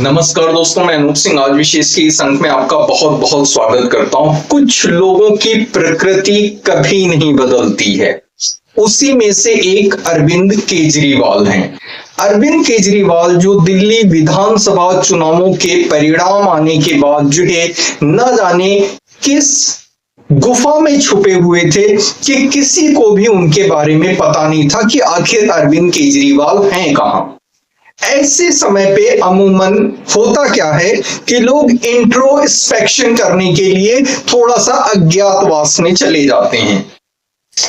नमस्कार दोस्तों, मैं अनूप सिंह आज विशेष के इस अंक में आपका बहुत बहुत स्वागत करता हूं। कुछ लोगों की प्रकृति कभी नहीं बदलती है, उसी में से एक अरविंद केजरीवाल हैं। अरविंद केजरीवाल जो दिल्ली विधानसभा चुनावों के परिणाम आने के बाद जो है न जाने किस गुफा में छुपे हुए थे कि किसी को भी उनके बारे में पता नहीं था कि आखिर अरविंद केजरीवाल हैं कहां। ऐसे समय पे अमूमन होता क्या है कि लोग इंट्रोस्पेक्शन करने के लिए थोड़ा सा अज्ञातवास में चले जाते हैं।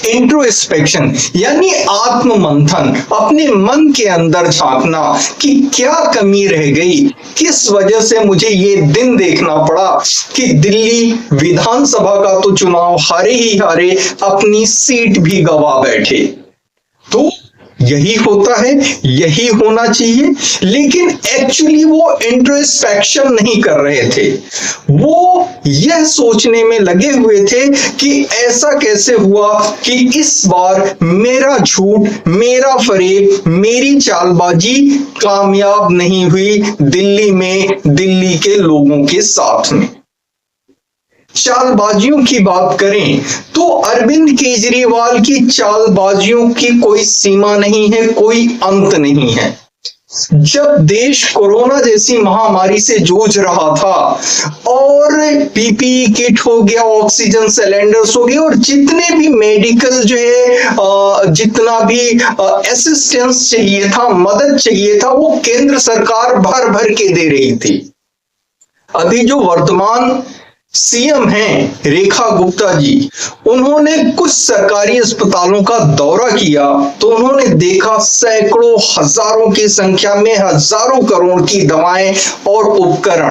इंट्रोस्पेक्शन यानी आत्म मंथन, अपने मन के अंदर झांकना कि क्या कमी रह गई, किस वजह से मुझे ये दिन देखना पड़ा कि दिल्ली विधानसभा का तो चुनाव हारे ही हारे, अपनी सीट भी गवा बैठे। तो यही होता है, यही होना चाहिए, लेकिन एक्चुअली वो इंट्रोस्पेक्शन नहीं कर रहे थे। वो यह सोचने में लगे हुए थे कि ऐसा कैसे हुआ कि इस बार मेरा झूठ, मेरा फरेब, मेरी चालबाजी कामयाब नहीं हुई दिल्ली में, दिल्ली के लोगों के साथ में। चालबाजियों की बात करें तो अरविंद केजरीवाल की चालबाजियों की कोई सीमा नहीं है, कोई अंत नहीं है। जब देश कोरोना जैसी महामारी से जूझ रहा था और पीपीई किट हो गया, ऑक्सीजन सिलेंडर्स हो गए और जितने भी मेडिकल जो है जितना भी असिस्टेंस चाहिए था, मदद चाहिए था, वो केंद्र सरकार भर भर के दे रही थी। अभी जो वर्तमान सीएम हैं रेखा गुप्ता जी, उन्होंने कुछ सरकारी अस्पतालों का दौरा किया तो उन्होंने देखा सैकड़ों हजारों की संख्या में हजारों करोड़ की दवाएं और उपकरण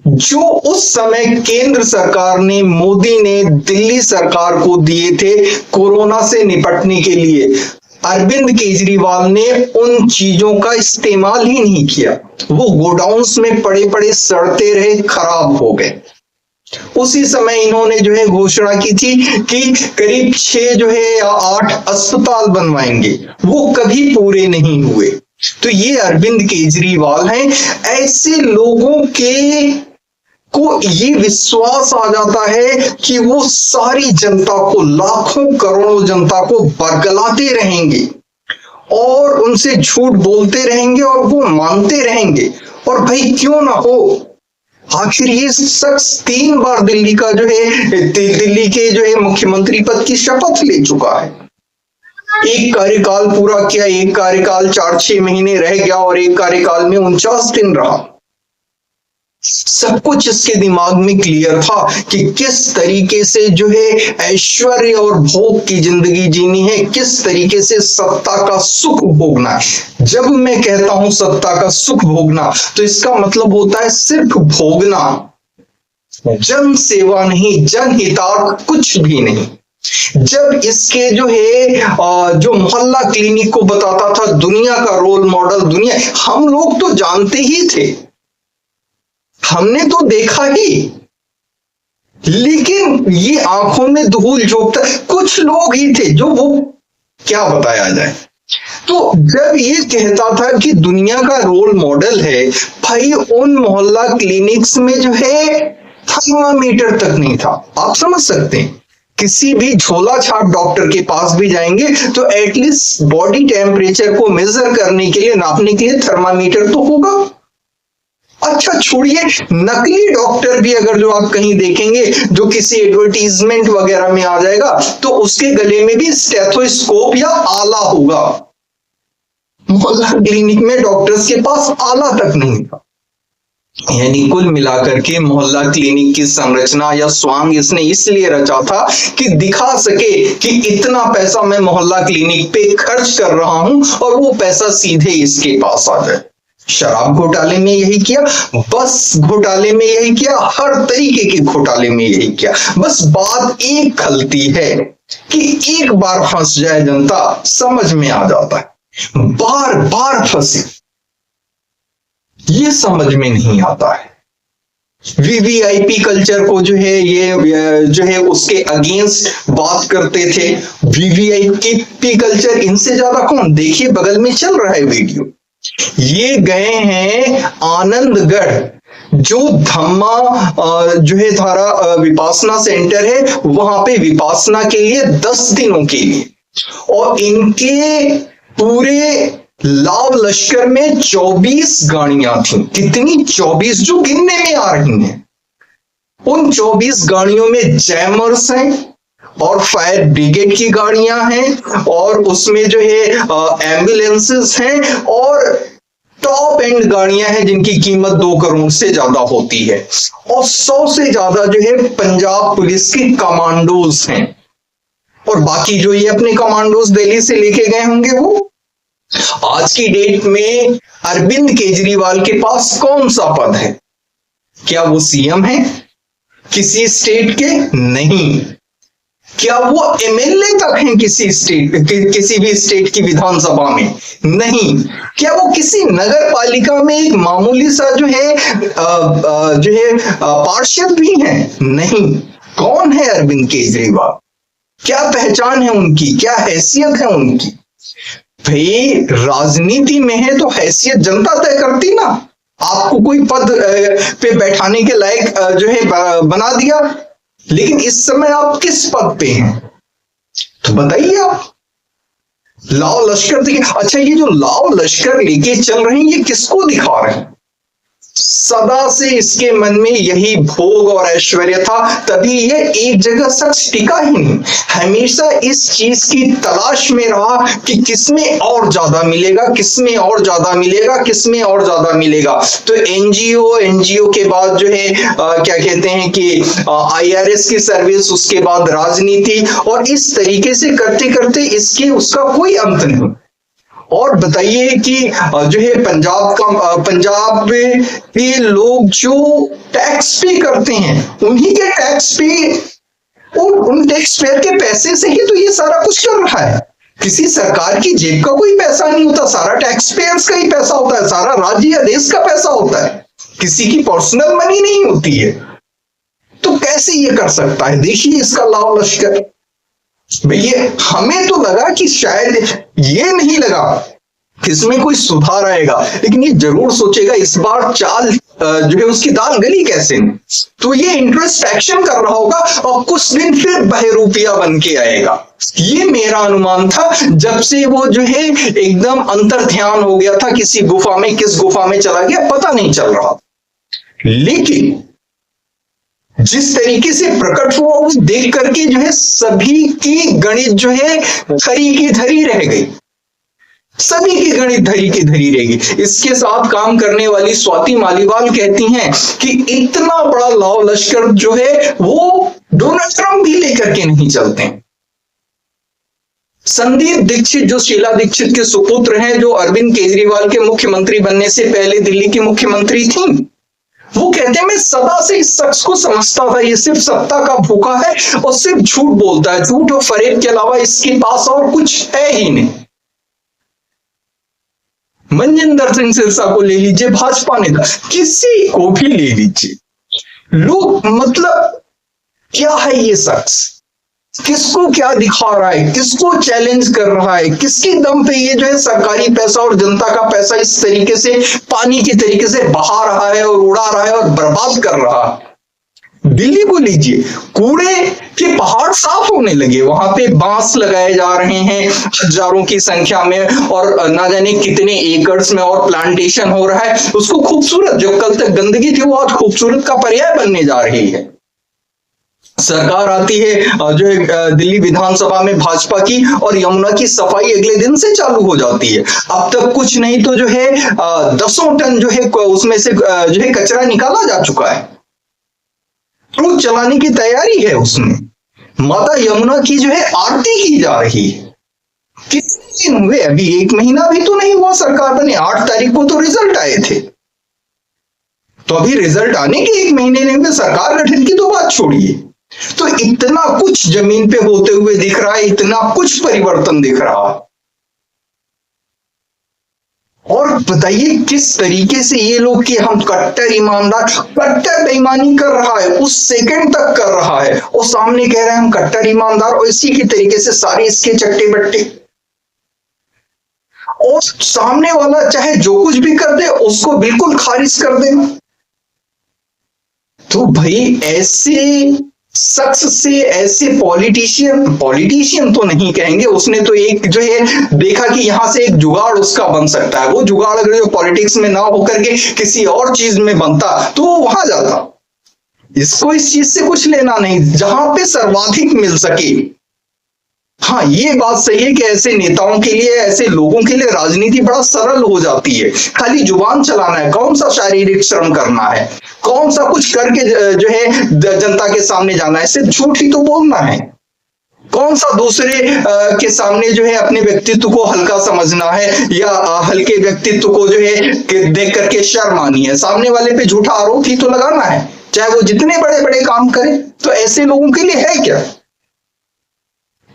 जो उस समय केंद्र सरकार ने, मोदी ने दिल्ली सरकार को दिए थे कोरोना से निपटने के लिए। अरविंद केजरीवाल ने उन चीजों का इस्तेमाल ही नहीं किया, वो गोडाउन्स में पड़े पड़े सड़ते रहे, खराब हो गए। उसी समय इन्होंने जो है घोषणा की थी कि करीब 6 जो है या 8 अस्पताल बनवाएंगे, वो कभी पूरे नहीं हुए। तो ये अरविंद केजरीवाल हैं। ऐसे लोगों के को ये विश्वास आ जाता है कि वो सारी जनता को, लाखों करोड़ों जनता को बरगलाते रहेंगे और उनसे झूठ बोलते रहेंगे और वो मानते रहेंगे। और भाई क्यों ना हो, आखिर ये शख्स 3 बार दिल्ली का जो है, दिल्ली के जो है मुख्यमंत्री पद की शपथ ले चुका है। एक कार्यकाल पूरा किया, एक कार्यकाल 4-6 महीने रह गया और एक कार्यकाल में 49 दिन रहा। सब कुछ इसके दिमाग में क्लियर था कि किस तरीके से जो है ऐश्वर्य और भोग की जिंदगी जीनी है, किस तरीके से सत्ता का सुख भोगना है। जब मैं कहता हूं सत्ता का सुख भोगना तो इसका मतलब होता है सिर्फ भोगना, जन सेवा नहीं, जनहितार्थ कुछ भी नहीं। जब इसके जो है जो मोहल्ला क्लिनिक को बताता था दुनिया का रोल मॉडल, दुनिया, हम लोग तो जानते ही थे, हमने तो देखा ही, लेकिन ये आंखों में धूल झोंकता कुछ लोग ही थे जो वो क्या बताया जाए। तो जब ये कहता था कि दुनिया का रोल मॉडल है, भाई उन मोहल्ला क्लिनिक्स में जो है थर्मामीटर तक नहीं था। आप समझ सकते हैं, किसी भी झोला छाप डॉक्टर के पास भी जाएंगे तो एटलीस्ट बॉडी टेम्परेचर को मेजर करने के लिए, नापने के लिए थर्मामीटर तो होगा। अच्छा छोड़िए, नकली डॉक्टर भी अगर जो आप कहीं देखेंगे, जो किसी एडवर्टीजमेंट वगैरह में आ जाएगा, तो उसके गले में भी स्टेथोस्कोप या आला होगा। मोहल्ला क्लिनिक में डॉक्टर्स के पास आला तक नहीं था। यानी कुल मिलाकर के मोहल्ला क्लिनिक की संरचना या स्वांग इसने इसलिए रचा था कि दिखा सके कि इतना पैसा मैं मोहल्ला क्लिनिक पे खर्च कर रहा हूं और वो पैसा सीधे इसके पास आ जाए। शराब घोटाले में यही किया, बस घोटाले में यही किया, हर तरीके के घोटाले में यही किया। बस बात एक खलती है कि एक बार फंस जाए जनता, समझ में आ जाता है। बार बार फंसे, ये समझ में नहीं आता है। वीवीआईपी कल्चर को जो है ये जो है उसके अगेंस्ट बात करते थे। वीवीआईपी कल्चर, इनसे ज्यादा कौन, देखिए बगल में चल रहा है वीडियो, ये गए हैं आनंदगढ़, जो धम्मा जो है धारा विपासना सेंटर है, वहां पे विपासना के लिए 10 दिनों के लिए। और इनके पूरे लाव लश्कर में 24 गाड़ियां थी। कितनी? 24, जो गिनने में आ रही हैं। उन 24 गाड़ियों में जैमर्स हैं और फायर ब्रिगेड की गाड़ियां हैं और उसमें जो है एम्बुलेंसेस हैं और टॉप एंड गाड़ियां हैं जिनकी कीमत 2 करोड़ से ज्यादा होती है। और 100 से ज्यादा जो है पंजाब पुलिस के कमांडोज हैं। और बाकी जो ये अपने कमांडोज दिल्ली से लेके गए होंगे वो। आज की डेट में अरविंद केजरीवाल के पास कौन सा पद है? क्या वो सीएम है किसी स्टेट के? नहीं। क्या वो एमएलए तक हैं किसी भी स्टेट की विधानसभा में? नहीं। क्या वो किसी नगर पालिका में एक मामूली सा जो है पार्षद भी हैं? नहीं। कौन है अरविंद केजरीवाल? क्या पहचान है उनकी? क्या हैसियत है उनकी? भाई राजनीति में है तो हैसियत जनता तय करती ना। आपको कोई पद पे बैठाने के लायक जो है बना दिया, लेकिन इस समय आप किस पद पे हैं तो बताइए आप। लाव लश्कर देखिए। अच्छा, ये जो लाव लश्कर लेके चल रहे हैं ये किसको दिखा रहे हैं? सदा से इसके मन में यही भोग और ऐश्वर्य था, तभी ये एक जगह सच टिका ही नहीं। हमेशा इस चीज की तलाश में रहा कि किसमें और ज्यादा मिलेगा, किसमें और ज्यादा मिलेगा, किसमें और ज्यादा मिलेगा। तो एनजीओ के बाद जो है क्या कहते हैं कि आईआरएस की सर्विस, उसके बाद राजनीति, और इस तरीके से करते करते इसके उसका कोई अंत नहीं। और बताइए कि जो है पंजाब में के लोग जो टैक्स पे करते हैं, उन्हीं के टैक्स पे और उन टैक्स पेयर के पैसे से ही तो ये सारा कुछ कर रहा है। किसी सरकार की जेब का कोई पैसा नहीं होता, सारा टैक्स पेयर्स का ही पैसा होता है, सारा राज्य या देश का पैसा होता है, किसी की पर्सनल मनी नहीं होती है। तो कैसे ये कर सकता है? देखिए इसका लाव लश्कर। भैया हमें तो लगा कि शायद ये नहीं लगा कि इसमें कोई सुधार आएगा, लेकिन ये जरूर सोचेगा इस बार चाल जो है उसकी दाल गली कैसे। तो ये इंट्रोस्पेक्शन कर रहा होगा और कुछ दिन फिर बहरूपिया बन के आएगा। ये मेरा अनुमान था जब से वो जो है एकदम अंतर ध्यान हो गया था किसी गुफा में, किस गुफा में चला गया पता नहीं चल रहा। लेकिन जिस तरीके से प्रकट हुआ वो देख करके जो है सभी की गणित जो है धरी की धरी रह गई, सभी की गणित धरी की धरी रहेगी। इसके साथ काम करने वाली स्वाति मालीवाल कहती हैं कि इतना बड़ा लाव लश्कर जो है वो डोनाल्ड ट्रंप भी लेकर के नहीं चलते। संदीप दीक्षित जो शीला दीक्षित के सुपुत्र हैं, जो अरविंद केजरीवाल के मुख्यमंत्री बनने से पहले दिल्ली की मुख्यमंत्री थी, वो कहते हैं मैं सदा से इस शख्स को समझता था, ये सिर्फ सत्ता का भूखा है और सिर्फ झूठ बोलता है, झूठ और फरेब के अलावा इसके पास और कुछ है ही नहीं। मनजिंदर सिंह सिरसा को ले लीजिए, भाजपा नेता, किसी को भी ले लीजिए, लोग मतलब क्या है ये शख्स, किसको क्या दिखा रहा है, किसको चैलेंज कर रहा है, किसके दम पे ये जो है सरकारी पैसा और जनता का पैसा इस तरीके से पानी के तरीके से बहा रहा है और उड़ा रहा है और बर्बाद कर रहा है। दिल्ली को लीजिए, कूड़े के पहाड़ साफ होने लगे, वहां पे बांस लगाए जा रहे हैं हजारों की संख्या में और ना जाने कितने एकर्स में और प्लांटेशन हो रहा है। उसको खूबसूरत, जो कल तक गंदगी थी वो आज खूबसूरत का पर्याय बनने जा रही है। सरकार आती है जो है दिल्ली विधानसभा में भाजपा की, और यमुना की सफाई अगले दिन से चालू हो जाती है। अब तक कुछ नहीं तो जो है 10 टन जो है उसमें से जो है कचरा निकाला जा चुका है, तो चलाने की तैयारी है उसमें। माता यमुना की जो है आरती की जा रही है। कितने दिन हुए? अभी 1 महीना भी तो नहीं हुआ सरकार बने, 8 तारीख को तो रिजल्ट आए थे, तो अभी रिजल्ट आने के 1 महीने नहीं हुए, सरकार गठन की तो बात छोड़िए। तो इतना कुछ जमीन पे होते हुए दिख रहा है, इतना कुछ परिवर्तन दिख रहा है। और बताइए किस तरीके से ये लोग कि हम कट्टर ईमानदार, कट्टर बेईमानी कर रहा है, उस सेकंड तक कर रहा है, और सामने कह रहे हैं हम कट्टर ईमानदार, और इसी के तरीके से सारे इसके चट्टे बट्टे। और सामने वाला चाहे जो कुछ भी कर दे उसको बिल्कुल खारिज कर देना। तो भाई ऐसे शख्स से, ऐसे पॉलिटिशियन तो नहीं कहेंगे, उसने तो एक जो है देखा कि यहां से एक जुगाड़ उसका बन सकता है, वो जुगाड़ अगर जो पॉलिटिक्स में ना होकर के किसी और चीज में बनता तो वो वहां जाता। इसको इस चीज से कुछ लेना नहीं, जहां पे सर्वाधिक मिल सके। हाँ, ये बात सही है कि ऐसे नेताओं के लिए, ऐसे लोगों के लिए राजनीति बड़ा सरल हो जाती है। खाली जुबान चलाना है, कौन सा शारीरिक श्रम करना है, कौन सा कुछ करके जो है जनता के सामने जाना है, सिर्फ झूठ ही तो बोलना है। कौन सा दूसरे के सामने जो है अपने व्यक्तित्व को हल्का समझना है, या हल्के व्यक्तित्व को जो है देख करके शर्म आनी है। सामने वाले पे झूठा आरोप ही तो लगाना है, चाहे वो जितने बड़े बड़े काम करे। तो ऐसे लोगों के लिए है क्या?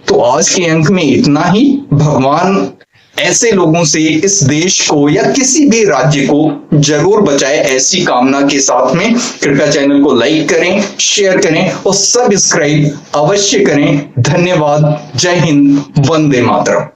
तो आज के अंक में इतना ही। भगवान ऐसे लोगों से इस देश को या किसी भी राज्य को जरूर बचाए, ऐसी कामना के साथ में कृपया चैनल को लाइक करें, शेयर करें और सब्सक्राइब अवश्य करें। धन्यवाद। जय हिंद। वंदे मातरम।